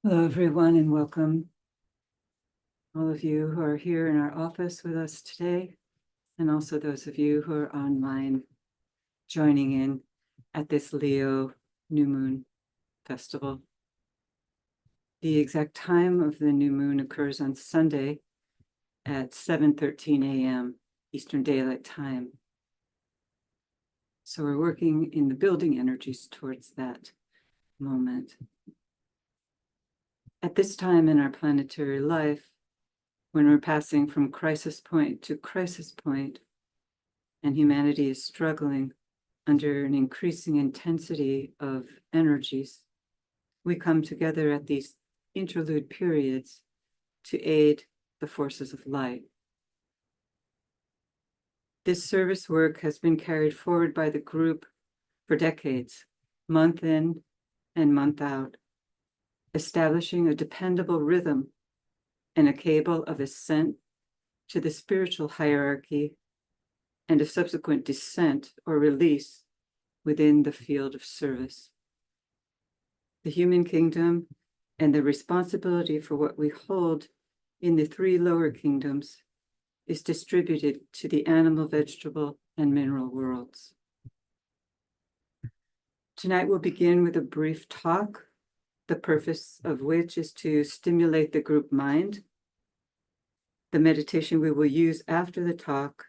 Hello, everyone, and welcome all of you who are here in our office with us today, and also those of you who are online joining in at this Leo New Moon Festival. The exact time of the new moon occurs on Sunday at 7:13 a.m. Eastern Daylight Time. So we're working in the building energies towards that moment. At this time in our planetary life, when we're passing from crisis point to crisis point, and humanity is struggling under an increasing intensity of energies, we come together at these interlude periods to aid the forces of light. This service work has been carried forward by the group for decades, month in and month out, establishing a dependable rhythm and a cable of ascent to the spiritual hierarchy and a subsequent descent or release within the field of service. The human kingdom and the responsibility for what we hold in the three lower kingdoms is distributed to the animal, vegetable, and mineral worlds. Tonight we'll begin with a brief talk, the purpose of which is to stimulate the group mind. The meditation we will use after the talk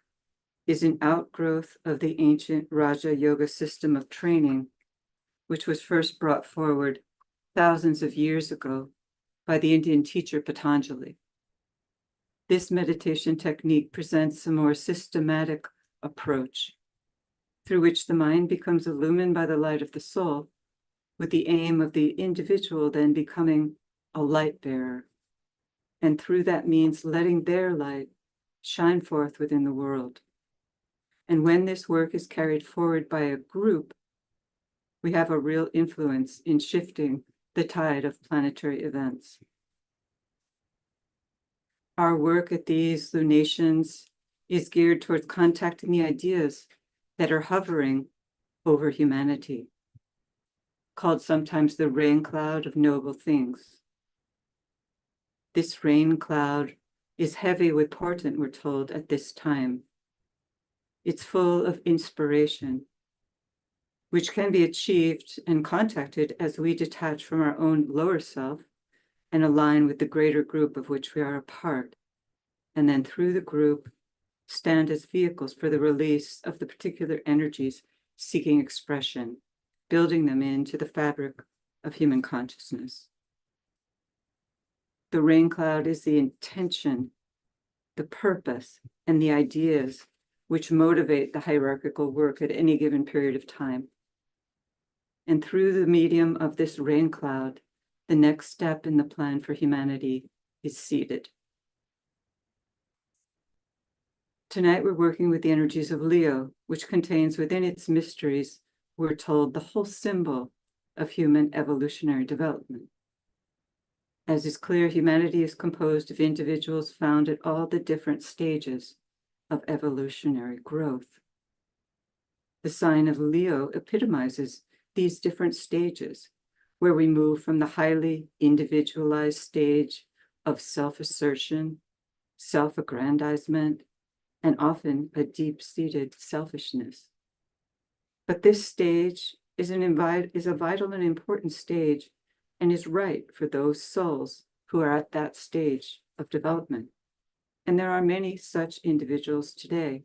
is an outgrowth of the ancient Raja Yoga system of training, which was first brought forward thousands of years ago by the Indian teacher Patanjali. This meditation technique presents a more systematic approach through which the mind becomes illumined by the light of the soul, with the aim of the individual then becoming a light bearer, and through that means letting their light shine forth within the world. And when this work is carried forward by a group, we have a real influence in shifting the tide of planetary events. Our work at these lunations is geared towards contacting the ideas that are hovering over humanity, called sometimes the rain cloud of noble things. This rain cloud is heavy with portent, we're told, at this time. It's full of inspiration, which can be achieved and contacted as we detach from our own lower self and align with the greater group of which we are a part, and then through the group stand as vehicles for the release of the particular energies seeking expression, building them into the fabric of human consciousness. The rain cloud is the intention, the purpose, and the ideas which motivate the hierarchical work at any given period of time. And through the medium of this rain cloud, the next step in the plan for humanity is seeded. Tonight, we're working with the energies of Leo, which contains within its mysteries, we're told, the whole symbol of human evolutionary development. As is clear, humanity is composed of individuals found at all the different stages of evolutionary growth. The sign of Leo epitomizes these different stages, where we move from the highly individualized stage of self-assertion, self-aggrandizement, and often a deep-seated selfishness. But this stage is a vital and important stage and is right for those souls who are at that stage of development. And there are many such individuals today.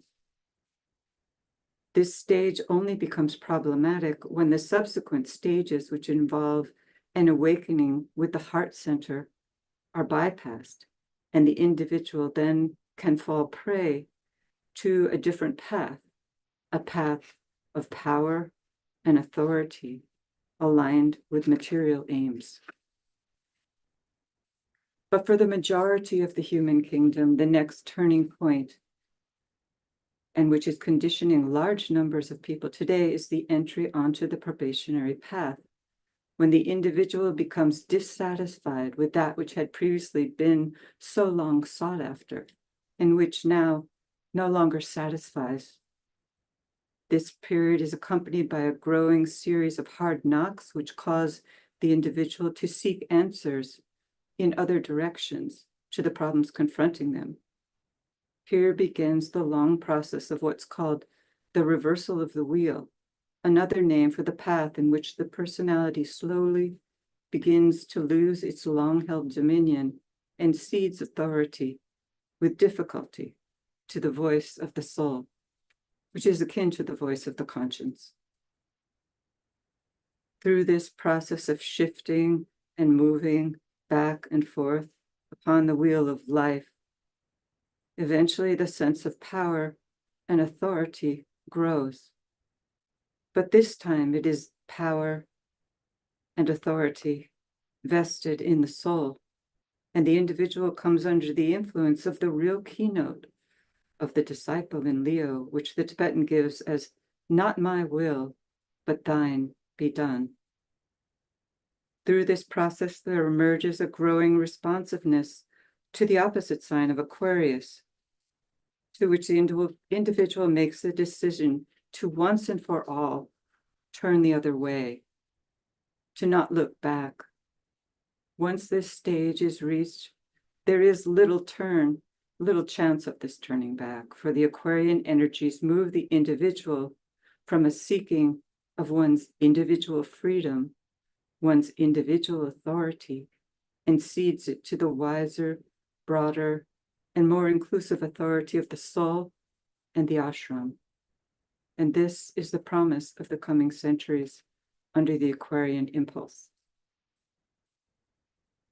This stage only becomes problematic when the subsequent stages, which involve an awakening with the heart center, are bypassed, and the individual then can fall prey to a different path, a path of power and authority aligned with material aims. But for the majority of the human kingdom, the next turning point, and which is conditioning large numbers of people today, is the entry onto the probationary path, when the individual becomes dissatisfied with that which had previously been so long sought after, and which now no longer satisfies. This period is accompanied by a growing series of hard knocks, which cause the individual to seek answers in other directions to the problems confronting them. Here begins the long process of what's called the reversal of the wheel, another name for the path in which the personality slowly begins to lose its long-held dominion and cedes authority with difficulty to the voice of the soul, which is akin to the voice of the conscience. Through this process of shifting and moving back and forth upon the wheel of life, eventually the sense of power and authority grows. But this time it is power and authority vested in the soul, and the individual comes under the influence of the real keynote of the disciple in Leo, which the Tibetan gives as "not my will, but thine be done." Through this process, there emerges a growing responsiveness to the opposite sign of Aquarius, to which the individual makes the decision to once and for all turn the other way, to not look back. Once this stage is reached, there is little chance of this turning back, for the Aquarian energies move the individual from a seeking of one's individual freedom, one's individual authority, and cedes it to the wiser, broader, and more inclusive authority of the soul and the ashram. And this is the promise of the coming centuries under the Aquarian impulse.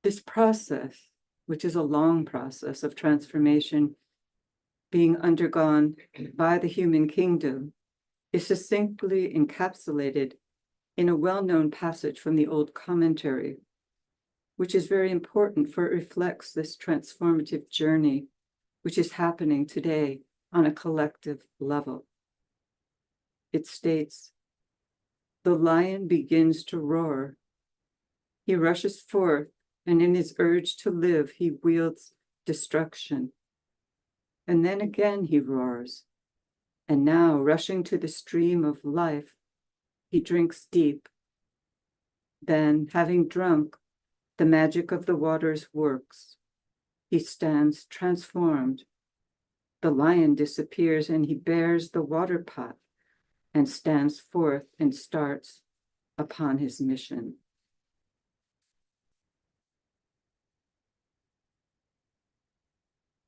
This process, which is a long process of transformation being undergone by the human kingdom, is succinctly encapsulated in a well-known passage from the Old Commentary, which is very important, for it reflects this transformative journey which is happening today on a collective level. It states, "The lion begins to roar. He rushes forth, and in his urge to live, he wields destruction. And then again he roars, and now, rushing to the stream of life, he drinks deep. Then, having drunk, the magic of the waters works. He stands transformed. The lion disappears, and he bears the water pot and stands forth and starts upon his mission."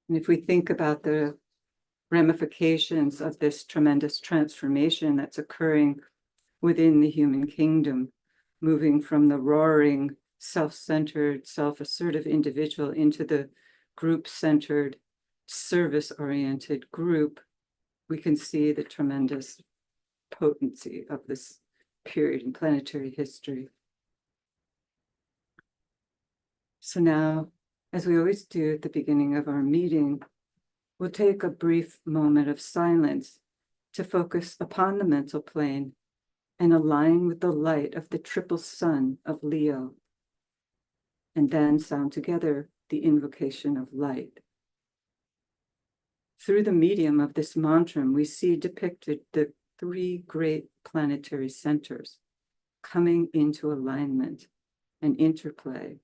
And if we think about the ramifications of this tremendous transformation that's occurring within the human kingdom, moving from the roaring, self-centered, self-assertive individual into the group-centered, service-oriented group, we can see the tremendous potency of this period in planetary history. So now, as we always do at the beginning of our meeting, we'll take a brief moment of silence to focus upon the mental plane and align with the light of the triple sun of Leo, and then sound together the invocation of light. Through the medium of this mantra, we see depicted the three great planetary centers coming into alignment and interplay,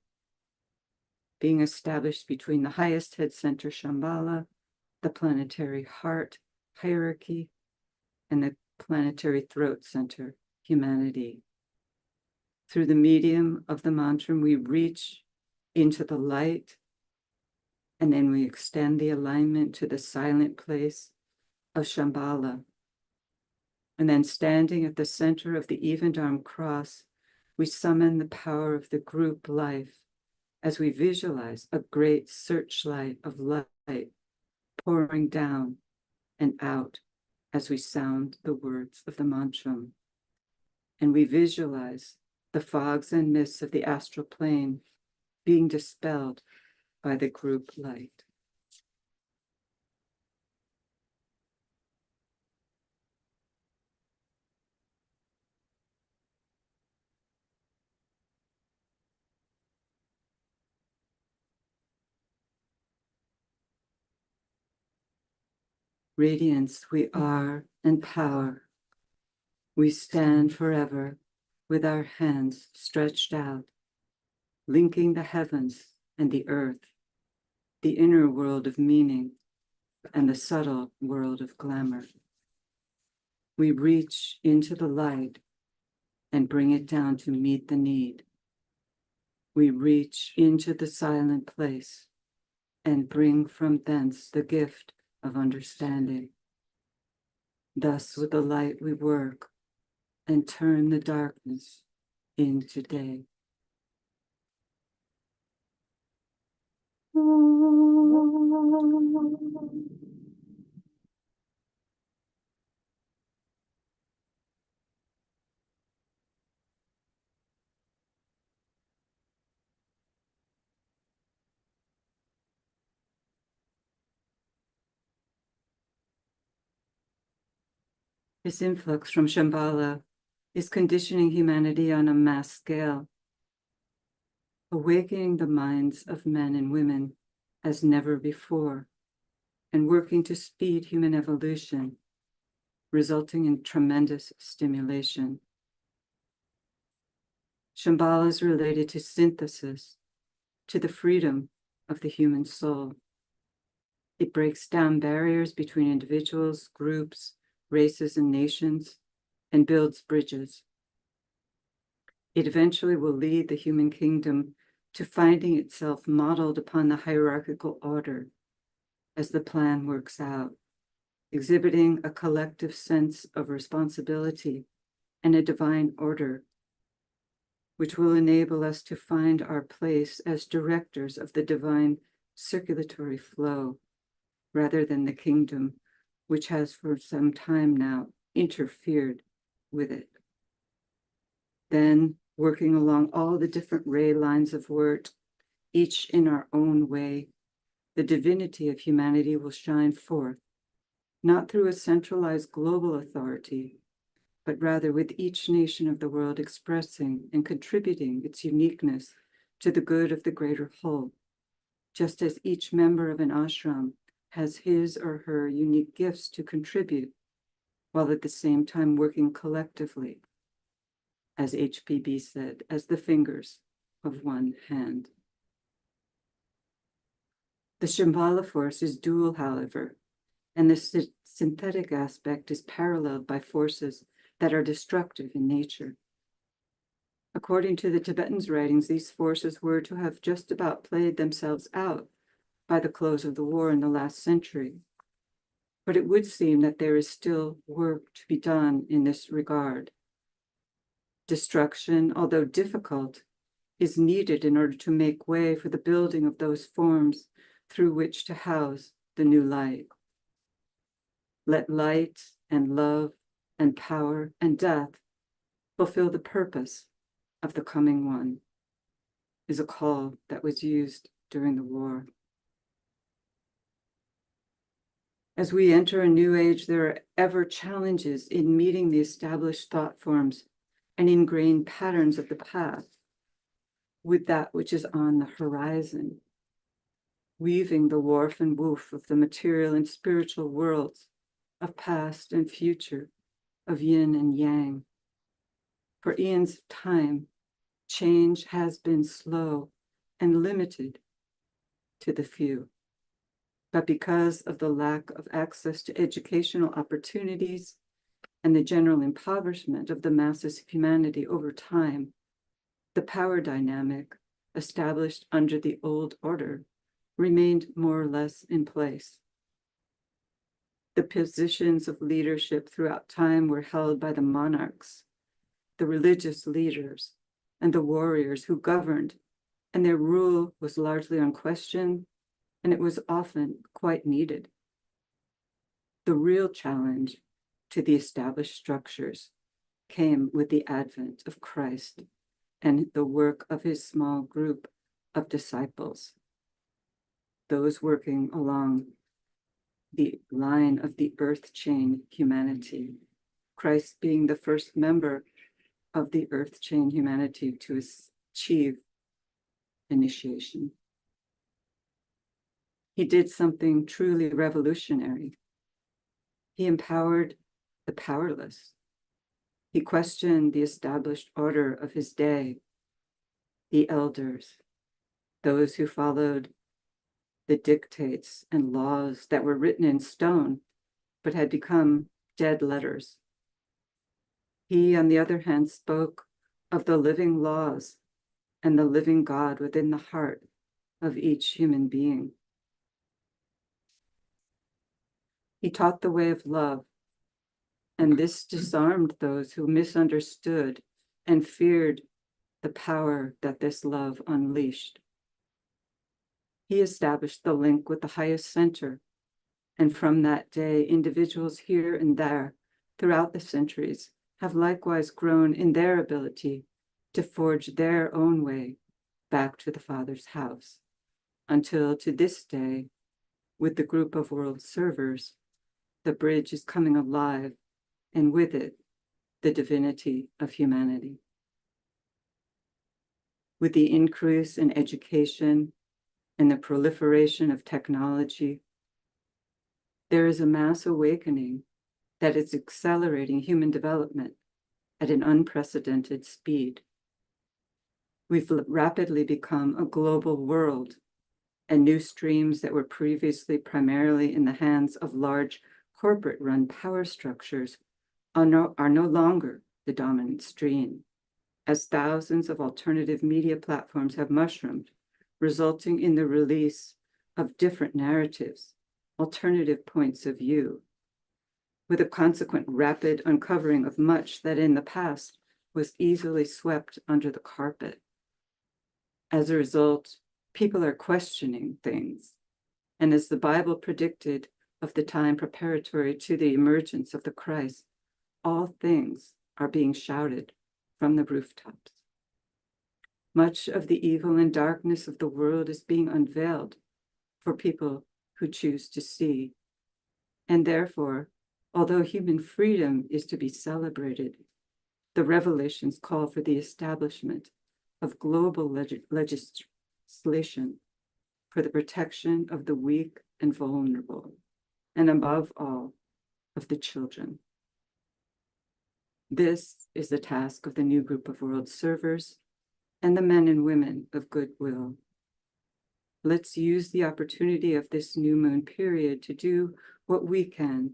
being established between the highest head center, Shambhala, the planetary heart hierarchy, and the planetary throat center, humanity. Through the medium of the mantra, we reach into the light, and then we extend the alignment to the silent place of Shambhala. And then, standing at the center of the evened arm cross, we summon the power of the group life as we visualize a great searchlight of light pouring down and out as we sound the words of the mantra. And we visualize the fogs and mists of the astral plane being dispelled by the group light. Radiance, we are, and power. We stand forever with our hands stretched out, linking the heavens and the earth, the inner world of meaning and the subtle world of glamour. We reach into the light and bring it down to meet the need. We reach into the silent place and bring from thence the gift of understanding. Thus with the light we work and turn the darkness into day. This influx from Shambhala is conditioning humanity on a mass scale, awakening the minds of men and women as never before, and working to speed human evolution, resulting in tremendous stimulation. Shambhala is related to synthesis, to the freedom of the human soul. It breaks down barriers between individuals, groups, races, and nations, and builds bridges. It eventually will lead the human kingdom to finding itself modeled upon the hierarchical order as the plan works out, exhibiting a collective sense of responsibility and a divine order, which will enable us to find our place as directors of the divine circulatory flow, rather than the kingdom, which has for some time now interfered with it. Then, working along all the different ray lines of work, each in our own way, the divinity of humanity will shine forth, not through a centralized global authority, but rather with each nation of the world expressing and contributing its uniqueness to the good of the greater whole, just as each member of an ashram has his or her unique gifts to contribute, while at the same time working collectively, as HPB said, as the fingers of one hand. The Shambhala force is dual, however, and the synthetic aspect is paralleled by forces that are destructive in nature. According to the Tibetans' writings, these forces were to have just about played themselves out by the close of the war in the last century. But it would seem that there is still work to be done in this regard. Destruction, although difficult, is needed in order to make way for the building of those forms through which to house the new light. Let light and love and power and death fulfill the purpose of the coming one, is a call that was used during the war. As we enter a new age, there are ever challenges in meeting the established thought forms and ingrained patterns of the past with that which is on the horizon, weaving the warp and woof of the material and spiritual worlds of past and future, of yin and yang. For eons of time, change has been slow and limited to the few. But because of the lack of access to educational opportunities and the general impoverishment of the masses of humanity over time, the power dynamic established under the old order remained more or less in place. The positions of leadership throughout time were held by the monarchs, the religious leaders, and the warriors who governed, and their rule was largely unquestioned, and it was often quite needed. The real challenge to the established structures came with the advent of Christ and the work of his small group of disciples, those working along the line of the earth chain humanity, Christ being the first member of the earth chain humanity to achieve initiation. He did something truly revolutionary. He empowered the powerless. He questioned the established order of his day, the elders, those who followed the dictates and laws that were written in stone, but had become dead letters. He, on the other hand, spoke of the living laws and the living God within the heart of each human being. He taught the way of love, and this disarmed those who misunderstood and feared the power that this love unleashed. He established the link with the highest center, and from that day, individuals here and there throughout the centuries have likewise grown in their ability to forge their own way back to the Father's house, until to this day, with the group of world servers, the bridge is coming alive, and with it, the divinity of humanity. With the increase in education and the proliferation of technology, there is a mass awakening that is accelerating human development at an unprecedented speed. We've rapidly become a global world, and new streams that were previously primarily in the hands of large corporate-run power structures are no longer the dominant stream, as thousands of alternative media platforms have mushroomed, resulting in the release of different narratives, alternative points of view, with a consequent rapid uncovering of much that in the past was easily swept under the carpet. As a result, people are questioning things, and as the Bible predicted of the time preparatory to the emergence of the Christ, all things are being shouted from the rooftops. Much of the evil and darkness of the world is being unveiled for people who choose to see. And therefore, although human freedom is to be celebrated, the revelations call for the establishment of global legislation for the protection of the weak and vulnerable, and above all, of the children. This is the task of the new group of world servers and the men and women of goodwill. Let's use the opportunity of this new moon period to do what we can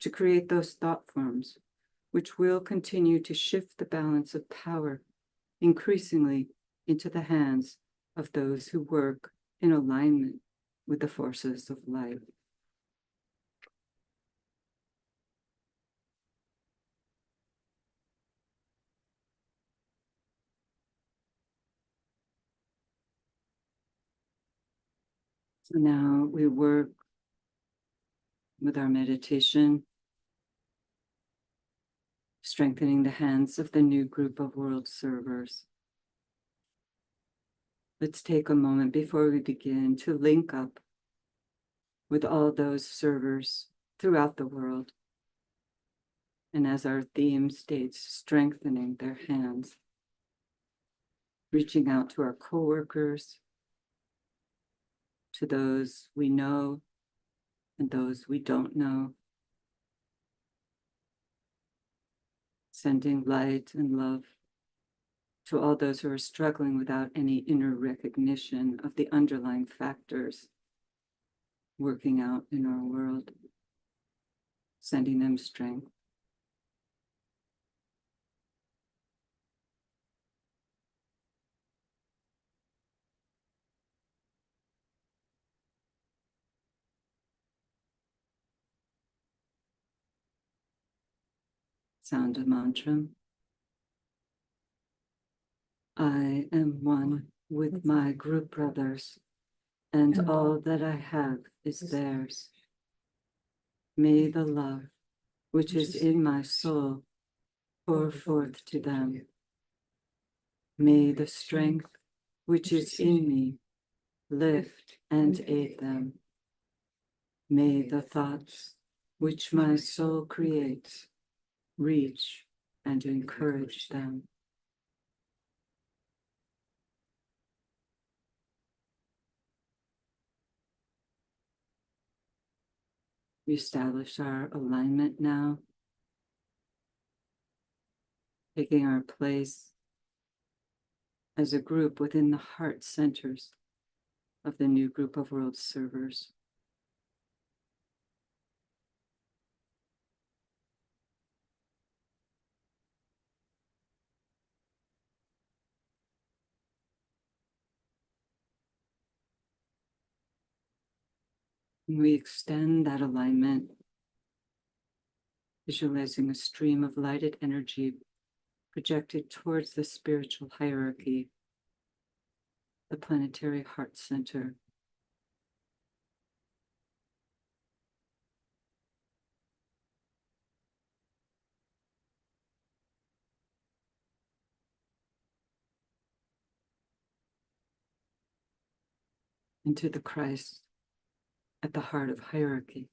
to create those thought forms which will continue to shift the balance of power increasingly into the hands of those who work in alignment with the forces of life. So now we work with our meditation, strengthening the hands of the new group of world servers. Let's take a moment before we begin to link up with all those servers throughout the world. And as our theme states, strengthening their hands, reaching out to our coworkers, to those we know and those we don't know, sending light and love to all those who are struggling without any inner recognition of the underlying factors working out in our world, sending them strength. Sound a mantra. I am one with my group brothers, and all that I have is theirs. May the love which is in my soul pour forth to them. May the strength which is in me lift and aid them. May the thoughts which my soul creates reach and encourage them. We establish our alignment now. taking our place as a group within the heart centers of the new group of world servers. And we extend that alignment, visualizing a stream of lighted energy projected towards the spiritual hierarchy, the planetary heart center. Into the Christ at the heart of hierarchy.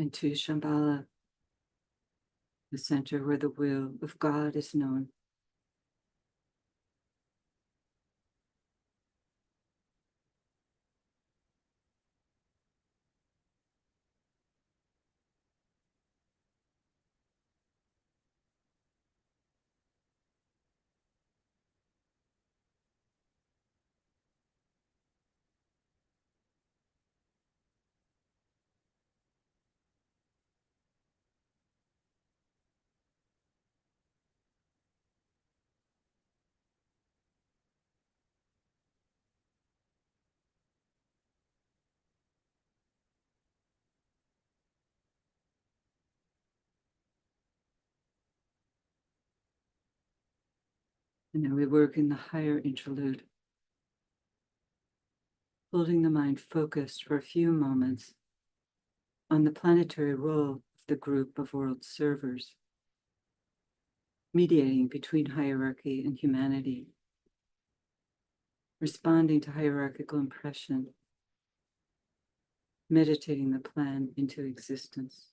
And to Shambhala, the center where the will of God is known. And now we work in the higher interlude, holding the mind focused for a few moments on the planetary role of the group of world servers, mediating between hierarchy and humanity, responding to hierarchical impression, meditating the plan into existence.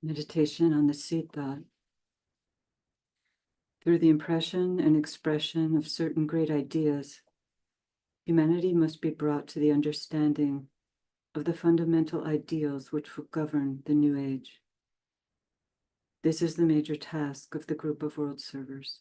Meditation on the seed thought. Through the impression and expression of certain great ideas, humanity must be brought to the understanding of the fundamental ideals which will govern the new age. This is the major task of the group of world servers.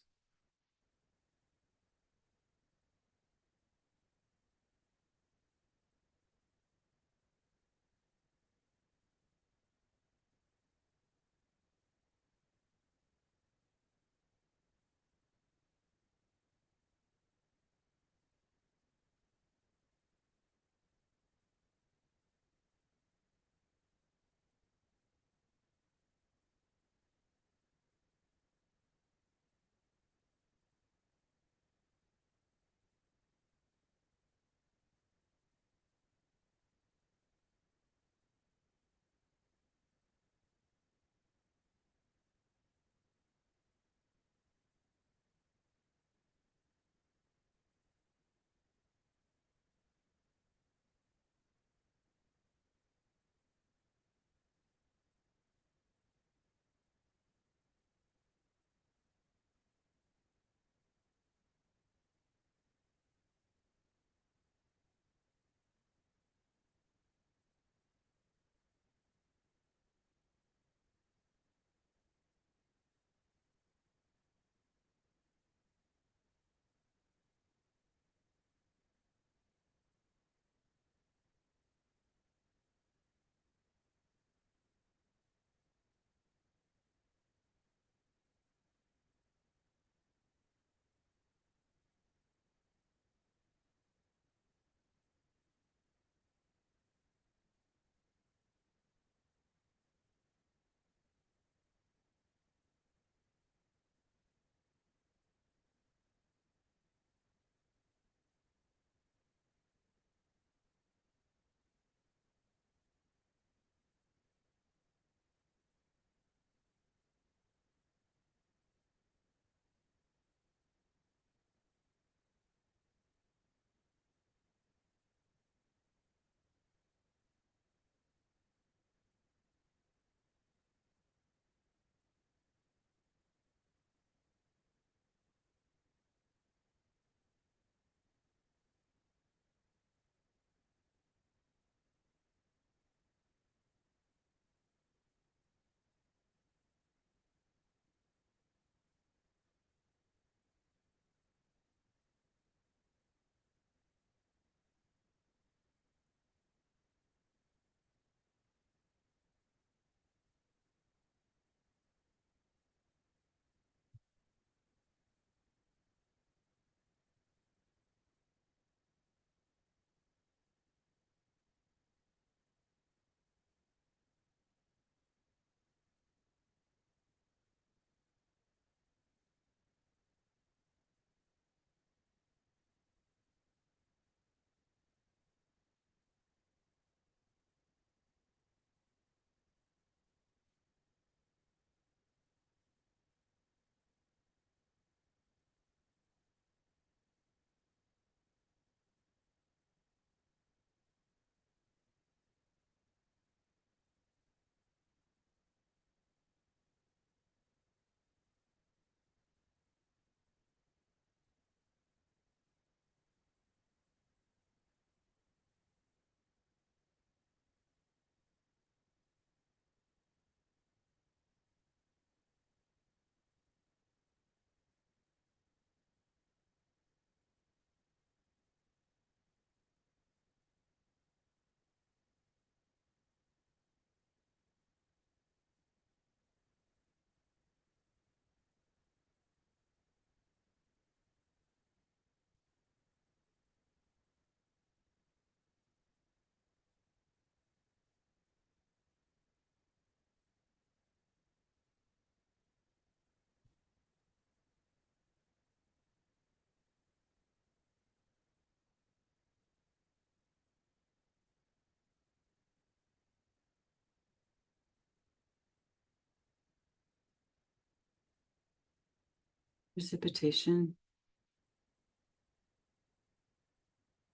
Precipitation.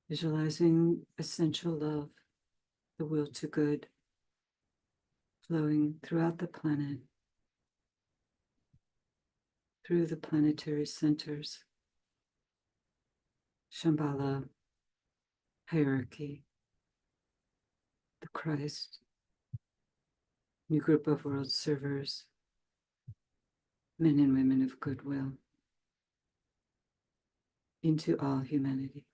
Visualizing essential love, the will to good, flowing throughout the planet, through the planetary centers, Shambhala, hierarchy, the Christ, new group of world servers, men and women of goodwill, into all humanity.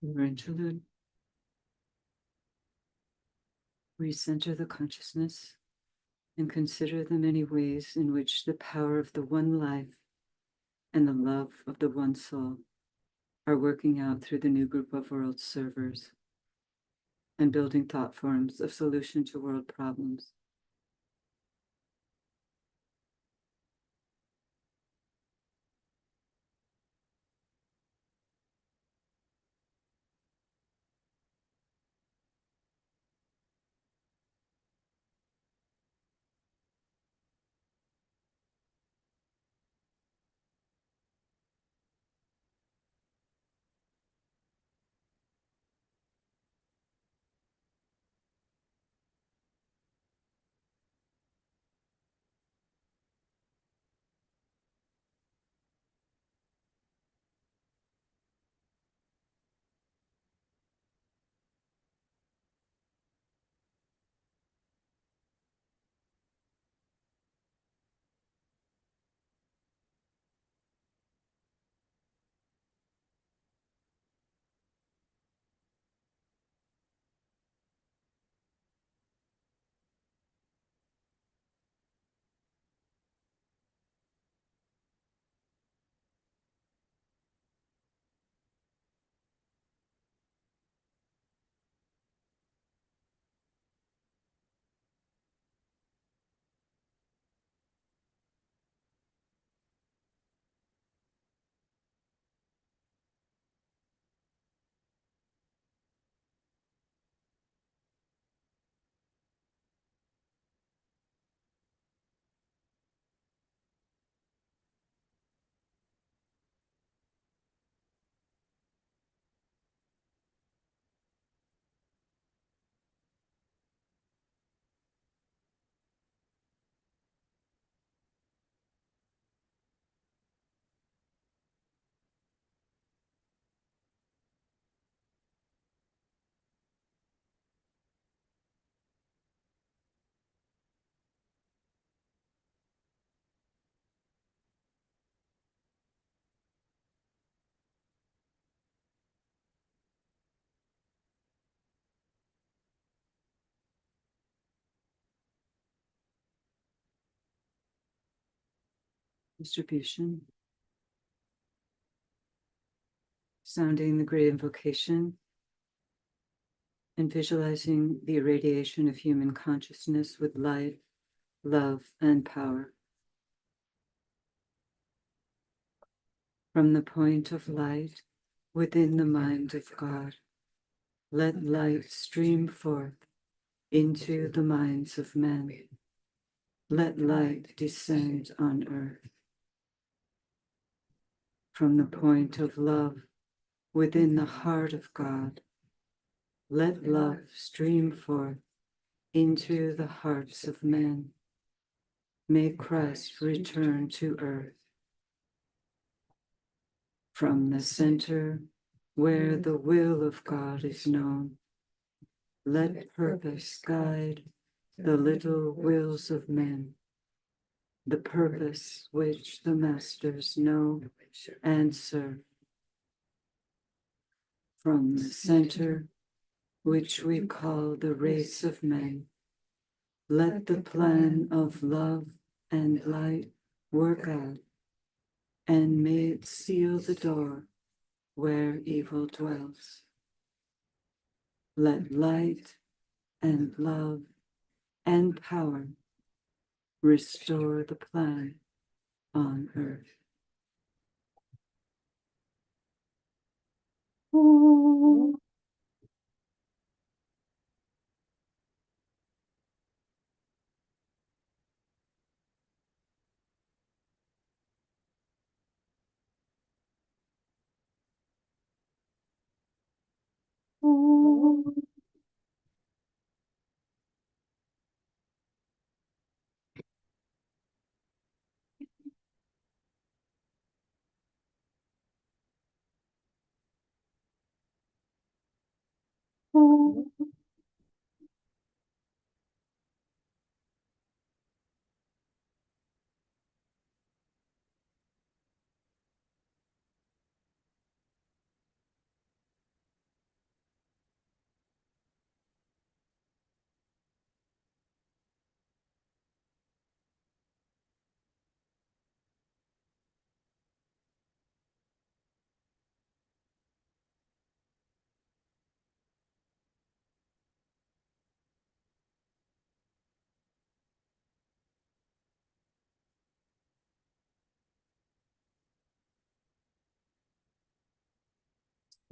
Your interlude, recenter the consciousness and consider the many ways in which the power of the one life and the love of the one soul are working out through the new group of world servers and building thought forms of solution to world problems. distribution. Sounding the great invocation and visualizing the irradiation of human consciousness with light, love, and power. From the point of light within the mind of God, let light stream forth into the minds of men. Let light descend on earth. From the point of love within the heart of God, let love stream forth into the hearts of men. May Christ return to earth. From the center where the will of God is known, let purpose guide the little wills of men, the purpose which the masters know and serve. From the center which we call the race of men, let the plan of love and light work out, and may it seal the door where evil dwells. Let light and love and power restore the plan on earth.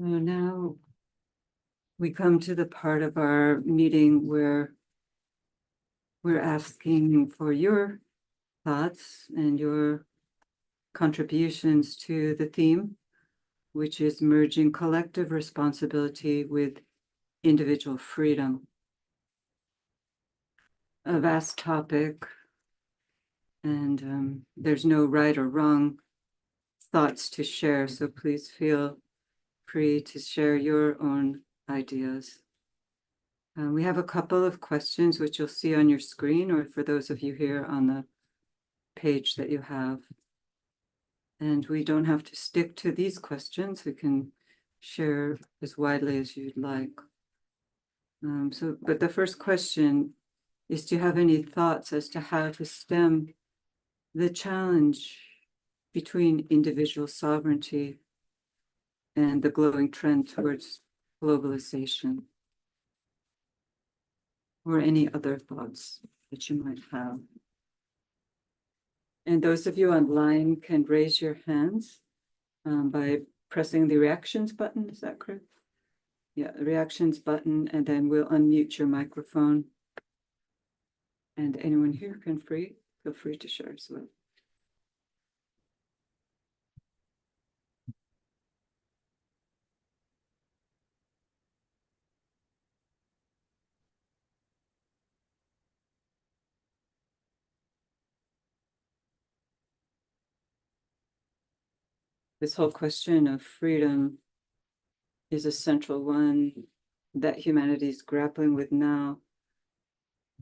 So now we come to the part of our meeting where we're asking for your thoughts and your contributions to the theme, which is merging collective responsibility with individual freedom. A vast topic, and there's no right or wrong thoughts to share, so please feel free to share your own ideas. We have a couple of questions which you'll see on your screen, or for those of you here on the page that you have. And we don't have to stick to these questions. We can share as widely as you'd like. But the first question is, do you have any thoughts as to how to stem the challenge between individual sovereignty and the glowing trend towards globalization? Or any other thoughts that you might have? And those of you online can raise your hands by pressing the reactions button. Is that correct? Yeah, the reactions button, and then we'll unmute your microphone. And anyone here can feel free to share as well. This whole question of freedom is a central one that humanity is grappling with now,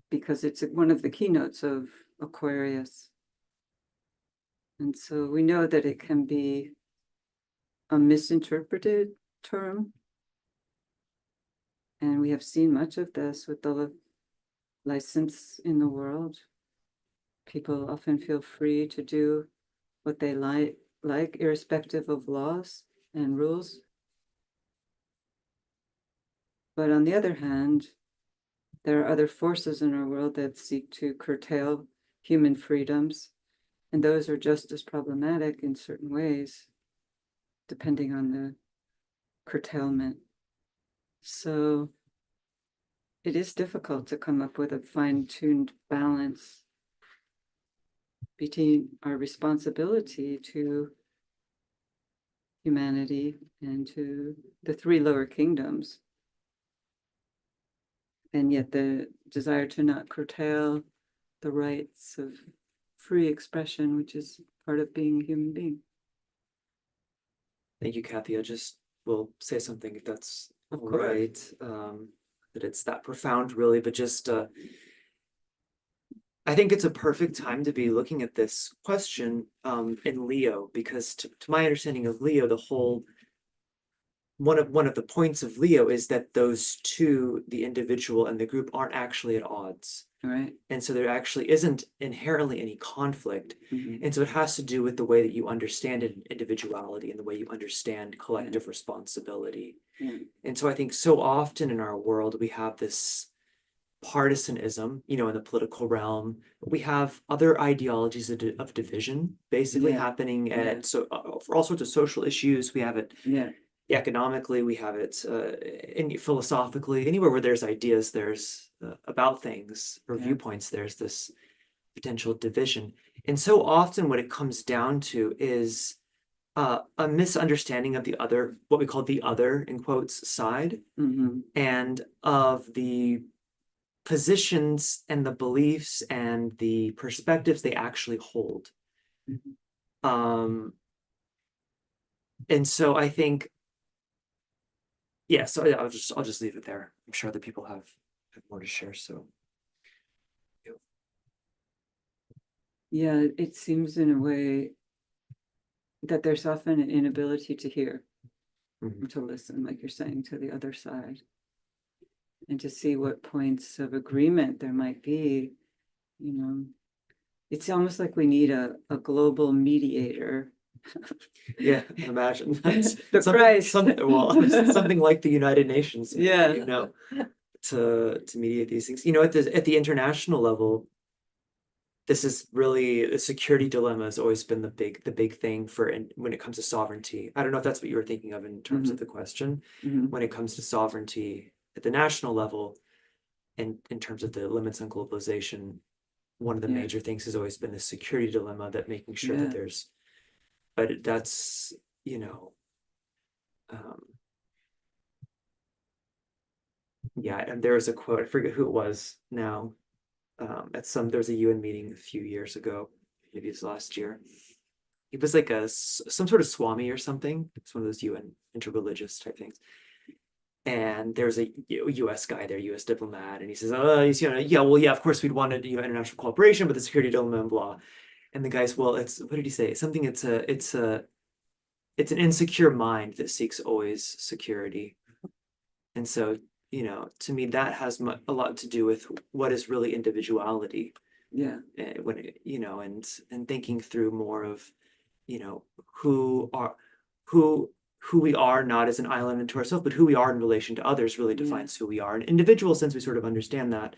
because it's one of the keynotes of Aquarius. And so we know that it can be a misinterpreted term. And we have seen much of this with the license in the world. People often feel free to do what they like, irrespective of laws and rules. But on the other hand, there are other forces in our world that seek to curtail human freedoms, and those are just as problematic in certain ways, depending on the curtailment. So it is difficult to come up with a fine-tuned balance between our responsibility to humanity and to the three lower kingdoms, and yet the desire to not curtail the rights of free expression, which is part of being a human being. Thank you, Kathy. I just will say something if that's Of all course. right. That it's that profound, really, but just I think it's a perfect time to be looking at this question in Leo, because to my understanding of Leo, the whole one of the points of Leo is that those two, the individual and the group, aren't actually at odds. Right. And so there actually isn't inherently any conflict. Mhm. And so it has to do with the way that you understand individuality and the way you understand collective responsibility. Yeah. And so I think so often in our world, we have this partisanism, in the political realm. We have other ideologies of division basically Yeah. happening Yeah. for all sorts of social issues. We have it Yeah. economically, we have it philosophically. Anywhere where there's ideas, there's about things or Yeah. viewpoints, there's this potential division. And so often what it comes down to is a misunderstanding of the other, what we call the other in quotes side, Mhm. and of the positions and the beliefs and the perspectives they actually hold. Mhm. And so I think, yeah, so yeah, I'll just leave it there. I'm sure other people have more to share. So Yeah, it seems in a way that there's often an inability to hear, mhm. to listen, like you're saying, to the other side, and to see what points of agreement there might be. It's almost like we need a global mediator. Yeah, imagine that's The Christ. something like the United Nations, Yeah. to mediate these things. At the international level, this is really the security dilemma has always been the big thing when it comes to sovereignty. I don't know if that's what you were thinking of in terms of the question. Mhm. When it comes to sovereignty at the national level, and in terms of the limits on globalization, one of the Yeah. major things has always been the security dilemma, that making sure Yeah. that there's, but that's, um, yeah, and there was a quote, I forget who it was now, there was a UN meeting a few years ago, maybe it's last year. It was like some sort of Swami or something. It's one of those UN interreligious type things. And there's a US guy there, US diplomat, and he says, yeah, well, yeah, of course we'd wanted, international cooperation, but the security dilemma and blah. And the guy's, well, what did he say? Something, it's an insecure mind that seeks always security. And so, to me, that has a lot to do with what is really individuality. Yeah. And thinking through more of, who are who who we are, not as an island unto ourselves, but who we are in relation to others really defines who we are. In an individual sense, we sort of understand that.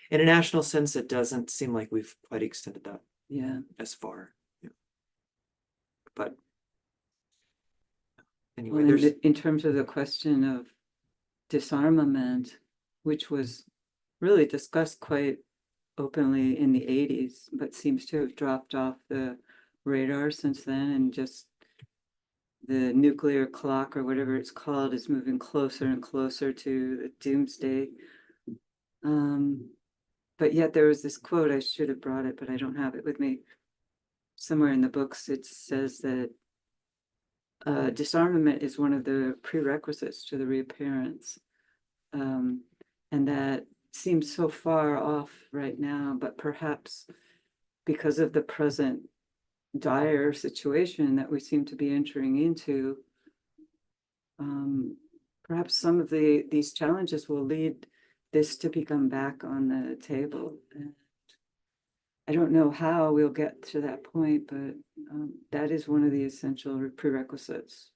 In a national sense, it doesn't seem like we've quite extended that as far. But anyway, Well, in terms of the question of disarmament, which was really discussed quite openly in the 80s, but seems to have dropped off the radar since then, and just the nuclear clock or whatever it's called is moving closer and closer to the doomsday. But yet there was this quote, I should have brought it, but I don't have it with me. Somewhere in the books, it says that disarmament is one of the prerequisites to the reappearance. And that seems so far off right now, but perhaps because of the present dire situation that we seem to be entering into, perhaps some of these challenges will lead this to become back on the table. I don't know how we'll get to that point, but that is one of the essential prerequisites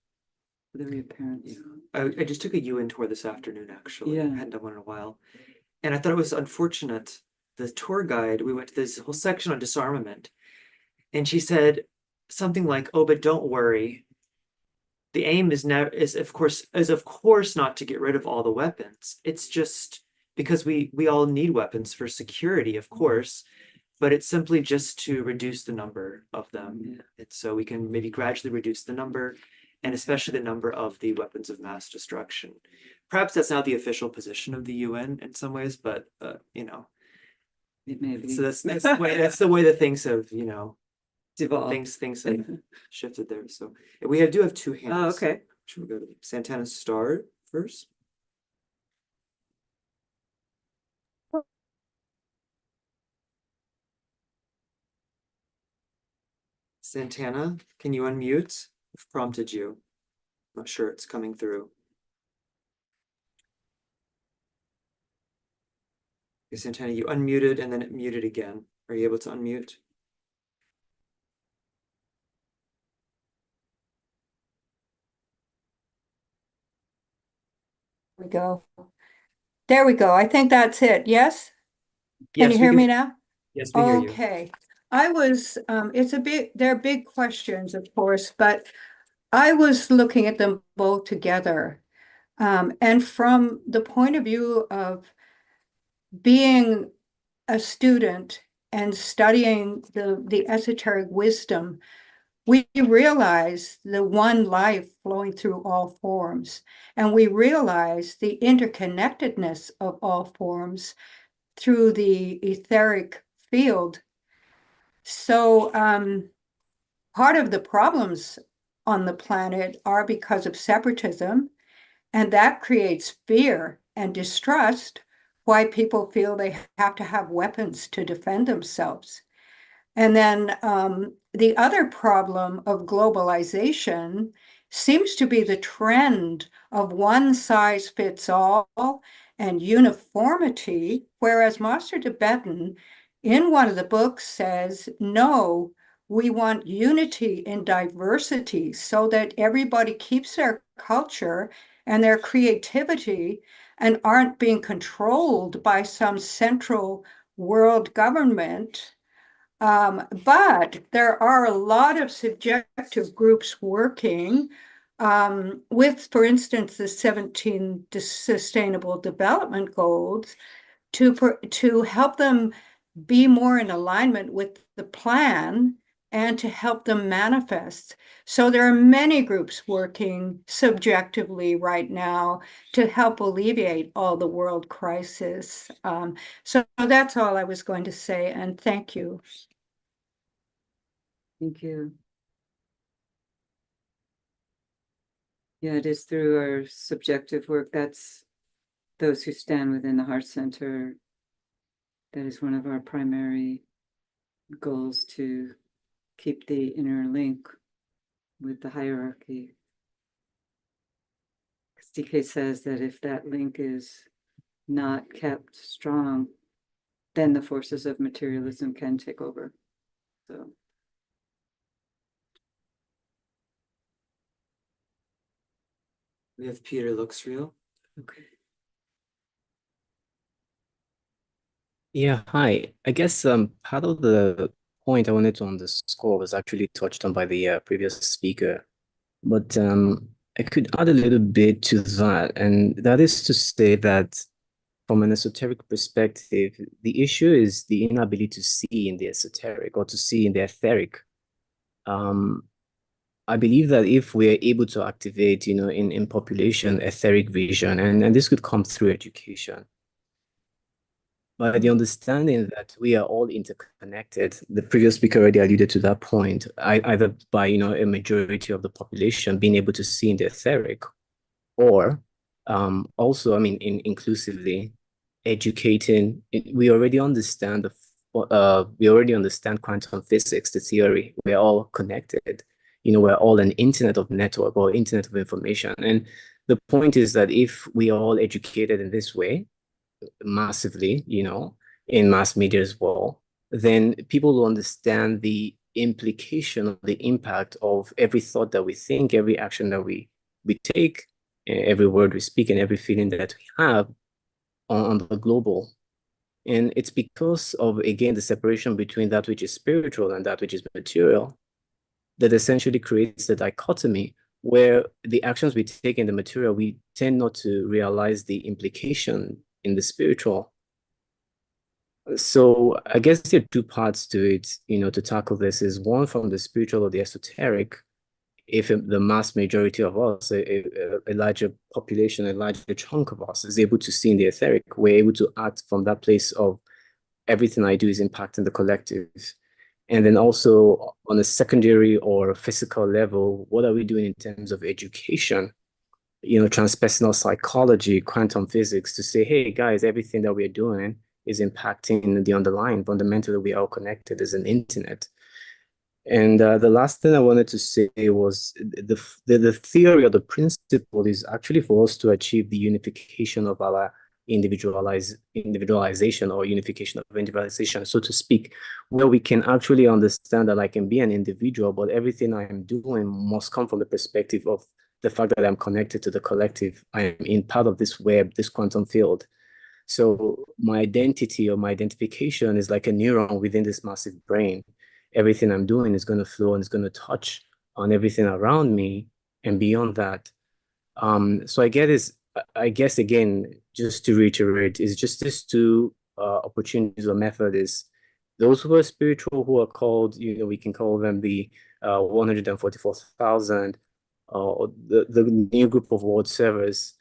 for the reappearance. I just took a UN tour this afternoon, actually. I Yeah. hadn't done one in a while. And I thought it was unfortunate. The tour guide, we went to this whole section on disarmament, and she said something like, "Oh, but don't worry. The aim is never is of course not to get rid of all the weapons. It's just because we all need weapons for security, of course, but it's simply just to reduce the number of them. Yeah. And so we can maybe gradually reduce the number, and especially the number of the weapons of mass destruction. Perhaps that's not the official position of the UN in some ways, but you know, It may be. so that's the way that things have, you know, Devolved. things have shifted there. So we do have two hands. Oh, okay. Should we go to Santana Star first? Santana, can you unmute? I've prompted you. Not sure it's coming through. Okay, Santana, you unmuted and then it muted again. Are you able to unmute? We go. There we go. I think that's it. Yes? Can Yes, you we hear me now? Yes, we hear you. Okay. I was, they're big questions, of course, but I was looking at them both together. And from the point of view of being a student and studying the esoteric wisdom, we realize the one life flowing through all forms, and we realize the interconnectedness of all forms through the etheric field. So part of the problems on the planet are because of separatism, and that creates fear and distrust, why people feel they have to have weapons to defend themselves. And then the other problem of globalization seems to be the trend of one size fits all and uniformity, whereas Master Tibetan, in one of the books, says, no, we want unity in diversity so that everybody keeps their culture and their creativity and aren't being controlled by some central world government. But there are a lot of subjective groups working with, for instance, the 17 Sustainable Development Goals to help them be more in alignment with the plan and to help them manifest. So there are many groups working subjectively right now to help alleviate all the world crisis. So that's all I was going to say, and thank you. Thank you. Yeah, it is through our subjective work. That's those who stand within the heart center. That is one of our primary goals, to keep the inner link with the hierarchy. Because DK says that if that link is not kept strong, then the forces of materialism can take over. So We have Peter looks real. okay. Yeah, hi. I guess part of the point I wanted to underscore was actually touched on by the previous speaker, but I could add a little bit to that, and that is to say that from an esoteric perspective, the issue is the inability to see in the esoteric or to see in the etheric. I believe that if we're able to activate, you know, in population etheric vision, and this could come through education, by the understanding that we are all interconnected. The previous speaker already alluded to that point, either by, you know, a majority of the population being able to see in the etheric, or also, I mean, inclusively educating. We already understand quantum physics, the theory. We're all connected. You know, we're all an internet of network or internet of information. And the point is that if we are all educated in this way, massively, you know, in mass media as well, then people will understand the implication of the impact of every thought that we think, every action that we take, every word we speak, and every feeling that we have on the global. And it's because of, again, the separation between that which is spiritual and that which is material that essentially creates the dichotomy where the actions we take in the material, we tend not to realize the implication in the spiritual. So I guess there are two parts to it, to tackle this is one from the spiritual or the esoteric. If the mass majority of us, a larger population, a larger chunk of us is able to see in the etheric, we're able to act from that place of everything I do is impacting the collective. And then also on a secondary or physical level, what are we doing in terms of education? Transpersonal psychology, quantum physics, to say, hey guys, everything that we're doing is impacting the underlying. Fundamentally, we are connected as an internet. And the last thing I wanted to say was the theory or the principle is actually for us to achieve the unification of our individualization or unification of individualization, so to speak, where we can actually understand that I can be an individual, but everything I am doing must come from the perspective of the fact that I'm connected to the collective. I am in part of this web, this quantum field. So my identity or my identification is like a neuron within this massive brain. Everything I'm doing is going to flow and it's going to touch on everything around me and beyond that. So I guess again, just to reiterate, is just these two opportunities or method is those who are spiritual, who are called, we can call them the 144,000, the new group of world servers,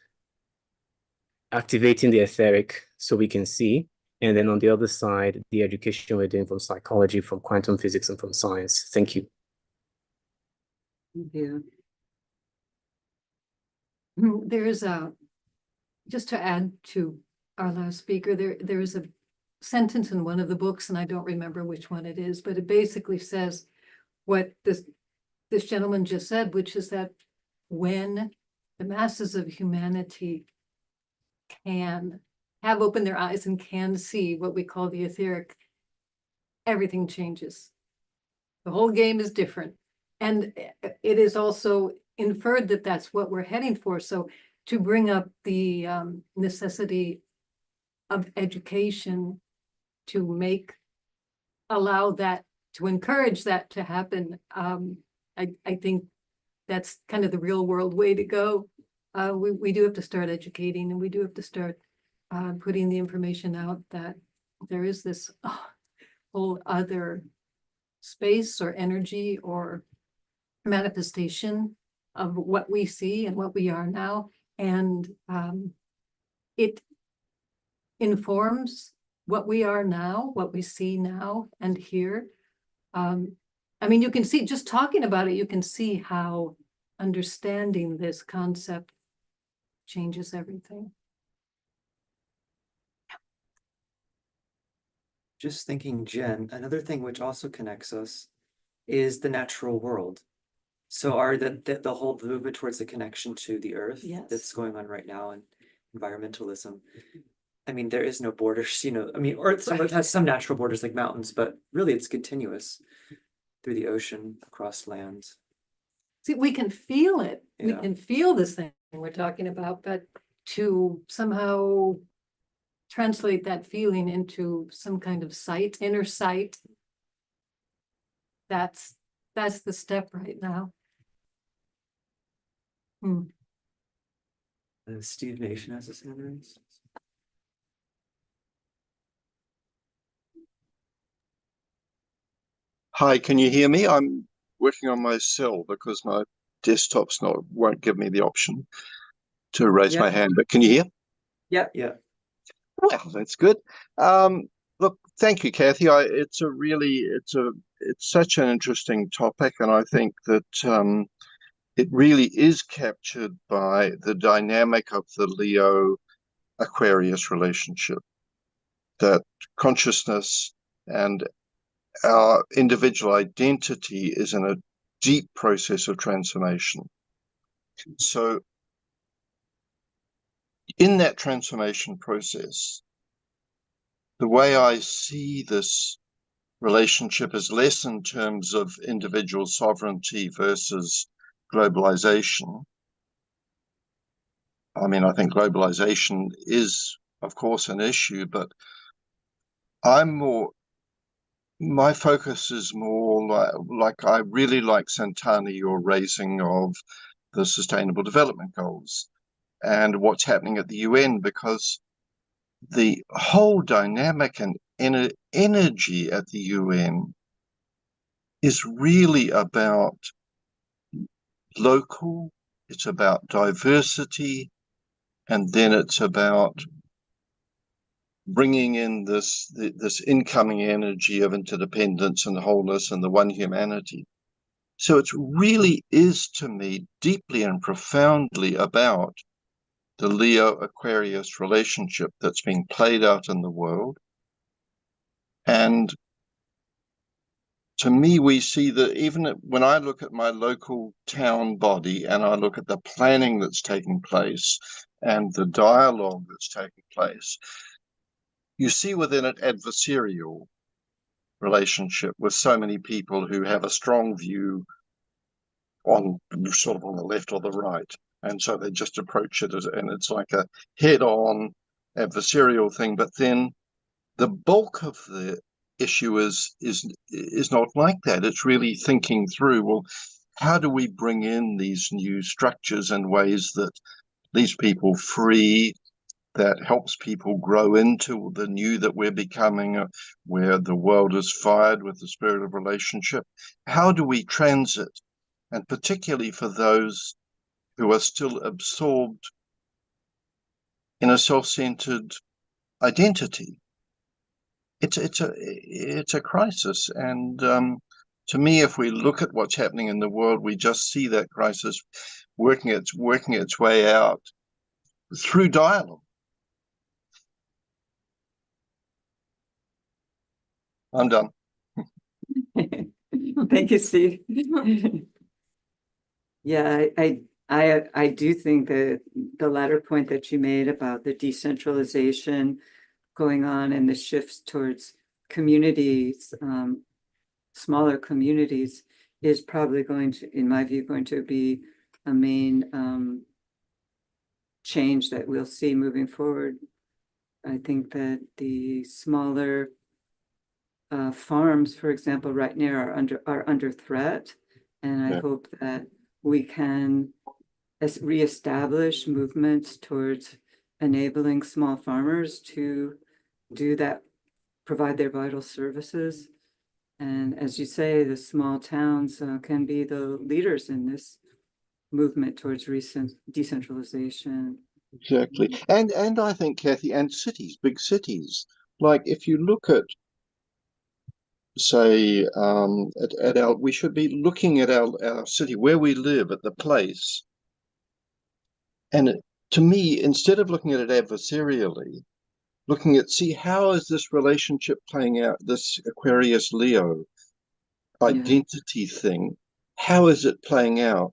activating the etheric so we can see. And then on the other side, the education we're doing from psychology, from quantum physics, and from science. Thank you. Yeah. There's just to add to our last speaker, there's a sentence in one of the books, and I don't remember which one it is, but it basically says what this gentleman just said, which is that when the masses of humanity can have opened their eyes and can see what we call the etheric, everything changes. The whole game is different. And it is also inferred that that's what we're heading for. So to bring up the necessity of education to allow that, to encourage that to happen, I think that's kind of the real world way to go. We do have to start educating, and we do have to start putting the information out that there is this whole other space or energy or manifestation of what we see and what we are now. And it informs what we are now, what we see now and here. I mean, you can see, just talking about it, you can see how understanding this concept changes everything. Just thinking, Jen, another thing which also connects us is the natural world. So are the whole movement towards the connection to the earth Yes. that's going on right now, and environmentalism. I mean, there is no borders, I mean, or it has some natural borders like mountains, but really it's continuous through the ocean, across land. See, we can feel it. We Yeah. can feel this thing we're talking about, but to somehow translate that feeling into some kind of sight, inner sight, that's the step right now. Steve Nation has his hand raised. Hi, can you hear me? I'm working on my cell because my desktop's won't give me the option to raise my hand, but can you hear? Yeah. Well, that's good. Look, thank you, Kathy. It's such an interesting topic, and I think that it really is captured by the dynamic of the Leo Aquarius relationship, that consciousness and our individual identity is in a deep process of transformation. So in that transformation process, the way I see this relationship is less in terms of individual sovereignty versus globalization. I mean, I think globalization is, of course, an issue, but my focus is more like I really like, Santana, your raising of the Sustainable Development Goals and what's happening at the UN, because the whole dynamic and energy at the UN is really about local, it's about diversity, and then it's about bringing in this incoming energy of interdependence and wholeness and the one humanity. So it really is, to me, deeply and profoundly about the Leo-Aquarius relationship that's being played out in the world. And to me, we see that even when I look at my local town body and I look at the planning that's taking place and the dialogue that's taking place, you see within it adversarial relationship with so many people who have a strong view on sort of on the left or the right. And so they just approach it and it's like a head-on adversarial thing. But then the bulk of the issue is not like that. It's really thinking through, well, how do we bring in these new structures and ways that leaves people free, that helps people grow into the new that we're becoming, where the world is fired with the spirit of relationship? How do we transit? And particularly for those who are still absorbed in a self-centered identity. It's a crisis, and to me, if we look at what's happening in the world, we just see that crisis working its way out through dialogue. I'm done. Thank you, Steve. Yeah, I do think that the latter point that you made about the decentralization going on and the shifts towards communities, smaller communities, is probably going to, in my view, going to be a main change that we'll see moving forward. I think that the smaller farms, for example, right now are under threat, and I hope that we can reestablish movements towards enabling small farmers to do that, provide their vital services. And as you say, the small towns can be the leaders in this movement towards recent decentralization. Exactly. And I think, Kathy, and cities, big cities, like if you look at, say, we should be looking at our city, where we live, at the place. And to me, instead of looking at it adversarially, looking at, see, how is this relationship playing out, this Aquarius Leo identity thing, how is it playing out?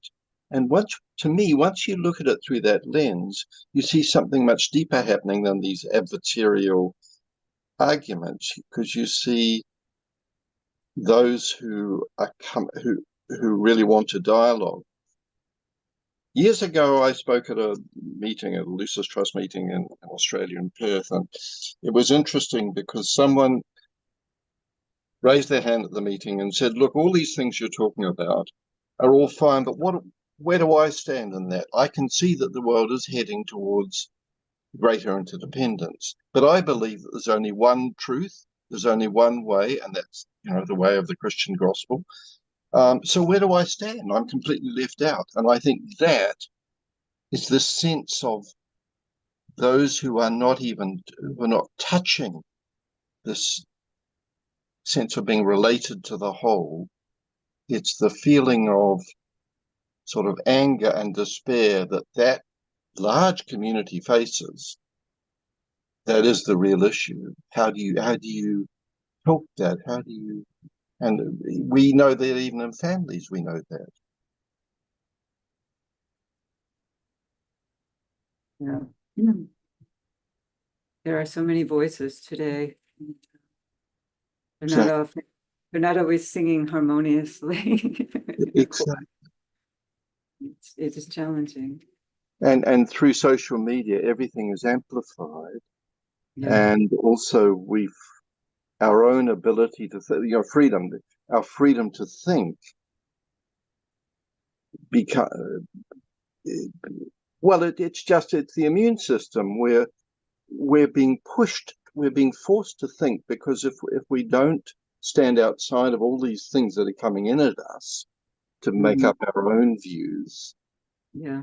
And to me, once you look at it through that lens, you see something much deeper happening than these adversarial arguments, because you see those who who really want to dialogue. Years ago, I spoke at a meeting, a Lucis Trust meeting in Australia, in Perth, and it was interesting because someone raised their hand at the meeting and said, look, all these things you're talking about are all fine, but where do I stand in that? I can see that the world is heading towards greater interdependence, but I believe that there's only one truth, there's only one way, and that's, the way of the Christian gospel. So where do I stand? I'm completely left out. And I think that is the sense of those who are not touching this sense of being related to the whole. It's the feeling of sort of anger and despair that large community faces. That is the real issue. How do you help that? And we know that even in families, we know that. Yeah. There are so many voices today. They're not often They're not always singing harmoniously. Exactly. It is challenging. And through social media, everything is amplified. Yeah, And also our own ability to freedom, our freedom to think become well, it's the immune system. We're being pushed, we're being forced to think, because if we don't stand outside of all these things that are coming in at us to make up our own views, yeah,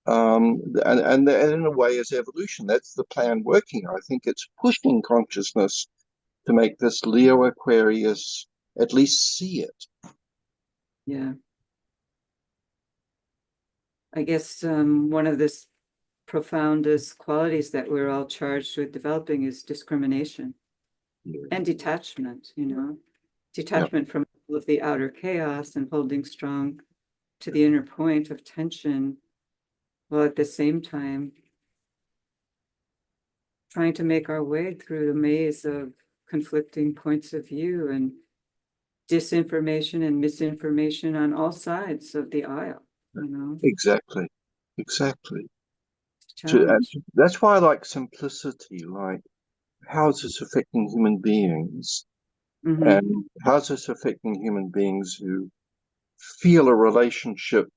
and in a way, as evolution, that's the plan working. I think it's pushing consciousness to make this Leo Aquarius at least see it. yeah. I guess one of the profoundest qualities that we're all charged with developing is discrimination and detachment, detachment from all of the outer chaos and holding strong to the inner point of tension, while at the same time trying to make our way through the maze of conflicting points of view and disinformation and misinformation on all sides of the aisle, Exactly. It's a challenge. That's why I like simplicity, like how's this affecting human beings? And how's this affecting human beings who feel a relationship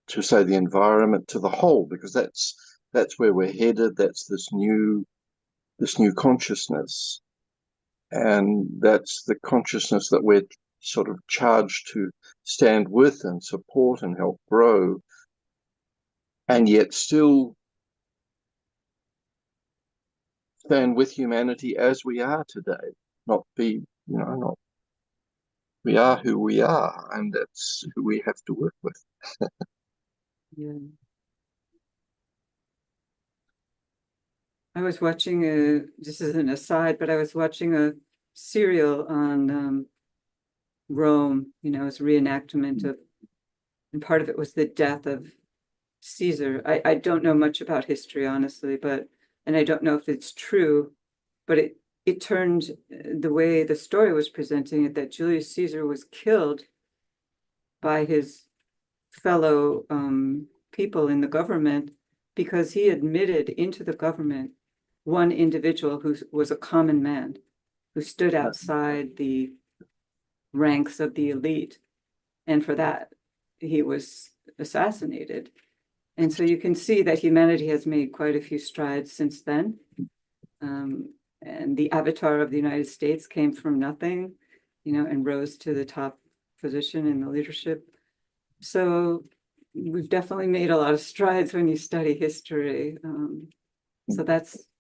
to, say, the environment, to the whole, because that's where we're headed. That's this new consciousness, and that's the consciousness that we're sort of charged to stand with and support and help grow, and yet still stand with humanity as we are today, not be, not, we are who we are, and that's who we have to work with. Yeah. I was watching this is an aside, but I was watching a serial on Rome, as a reenactment of, and part of it was the death of Caesar. I don't know much about history, honestly, and I don't know if it's true, but it turned the way the story was presenting it, that Julius Caesar was killed by his fellow people in the government because he admitted into the government one individual who was a common man, who stood outside the ranks of the elite. And for that, he was assassinated. And so you can see that humanity has made quite a few strides since then. And the avatar of the United States came from nothing, and rose to the top position in the leadership. So we've definitely made a lot of strides when you study history. So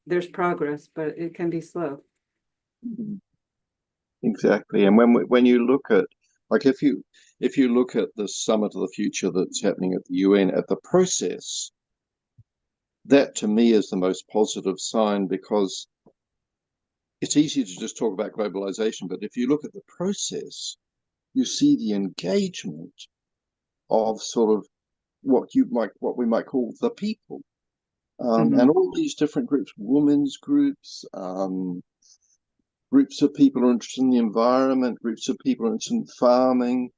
there's progress, but it can be slow. Exactly. And when you look at, like, if you look at the Summit of the Future that's happening at the UN, at the process, that to me is the most positive sign, because it's easy to just talk about globalization, but if you look at the process, you see the engagement of sort of what we might call the people, and all these different groups, women's groups, groups of people who are interested in the environment, groups of people who are interested in farming,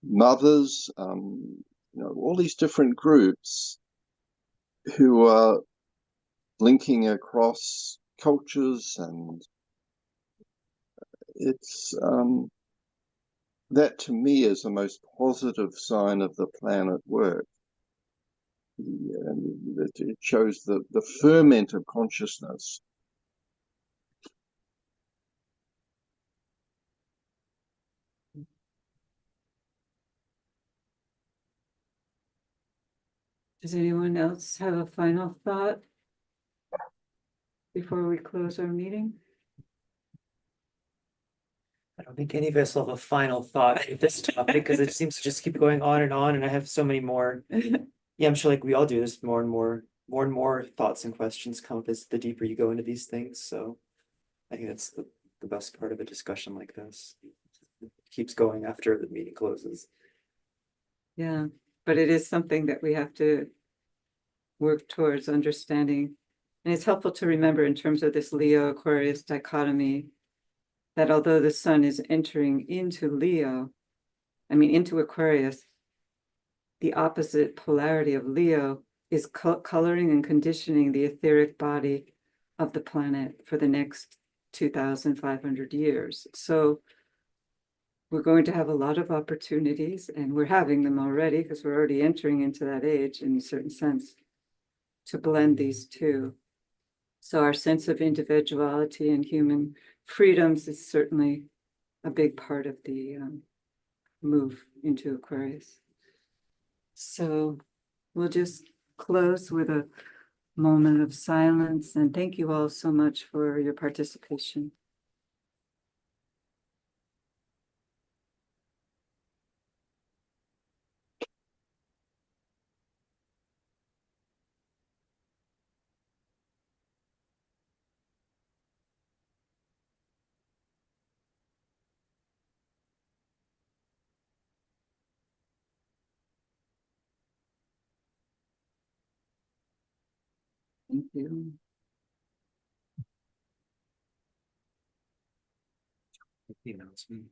mothers, all these different groups who are linking across cultures, and it's that to me is the most positive sign of the plan at work. And it shows the ferment of consciousness. Does anyone else have a final thought before we close our meeting? I don't think any of us will have a final thought at this topic, because it seems to just keep going on, and I have so many more. Yeah, I'm sure like we all do this, more and more thoughts and questions come up as the deeper you go into these things. So I think that's the best part of a discussion like this. It keeps going after the meeting closes. Yeah, but it is something that we have to work towards understanding. And it's helpful to remember in terms of this Leo Aquarius dichotomy, that although the sun is entering into into Aquarius, the opposite polarity of Leo is coloring and conditioning the etheric body of the planet for the next 2,500 years. So we're going to have a lot of opportunities, and we're having them already because we're already entering into that age in a certain sense, to blend these two. So our sense of individuality and human freedoms is certainly a big part of the move into Aquarius. So we'll just close with a moment of silence, and thank you all so much for your participation. Thank you. The announcement.